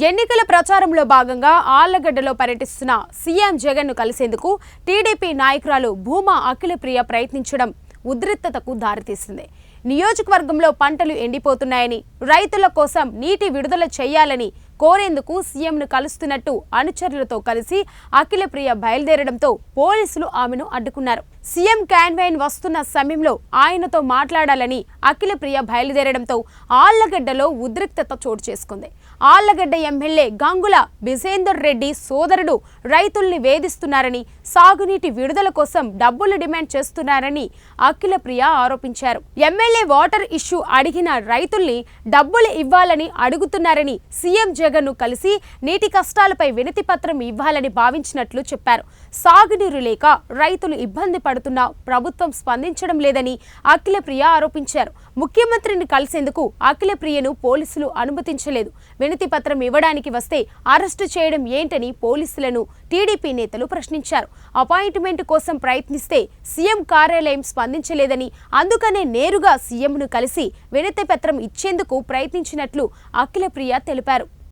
ఎన్నికల ప్రచారంలో భాగంగా ఆళ్లగడ్డలో పర్యటిస్తున్న సీఎం జగన్ ను కలిసేందుకు టీడీపీ నాయకురాలు భూమా అఖిలప్రియ ప్రయత్నించడం ఉద్రిక్తతకు దారితీసింది. నియోజకవర్గంలో పంటలు ఎండిపోతున్నాయని, రైతుల కోసం నీటి విడుదల చేయాలని కోరేందుకు సీఎంను కలుస్తున్నట్టు అనుచరులతో కలిసి అఖిలప్రియ బయలుదేరడంతో పోలీసులు ఆమెను అడ్డుకున్నారు. సీఎం క్యాన్వైన్ వస్తున్న సమయంలో ఆయనతో మాట్లాడాలని అఖిలప్రియ బయలుదేరడంతో ఆళ్లగడ్డలో ఉద్రిక్తత చోటు చేసుకుంది. ఆళ్లగడ్డ ఎమ్మెల్యే గంగుల బిజేందర్ రెడ్డి సోదరుడు రైతుల్ని వేధిస్తున్నారని, సాగునీటి విడుదల కోసం డబ్బులు డిమాండ్ చేస్తున్నారని అఖిలప్రియ ఆరోపించారు. ఎమ్మెల్యే వాటర్ ఇష్యూ అడిగిన రైతుల్ని డబ్బులు ఇవ్వాలని అడుగుతున్నారని, సీఎం జగన్ ను కలిసి నీటి కష్టాలపై వినతి పత్రం ఇవ్వాలని భావించినట్లు చెప్పారు. సాగునీరు లేక రైతులు ఇబ్బంది పడుతున్నా ప్రభుత్వం స్పందించడం లేదని అఖిలప్రియ ఆరోపించారు. ముఖ్యమంత్రిని కలిసేందుకు అఖిలప్రియను పోలీసులు అనుమతించలేదు. వినతి పత్రం ఇవ్వడానికి వస్తే అరెస్టు చేయడం ఏంటని పోలీసులను టీడీపీ నేతలు ప్రశ్నించారు. అపాయింట్మెంట్ కోసం ప్రయత్నిస్తే సీఎం కార్యాలయం స్పందించలేదని, అందుకనే నేరుగా సీఎంను కలిసి వినతి పత్రం ఇచ్చేందుకు ప్రయత్నించినట్లు అఖిలప్రియ తెలిపారు.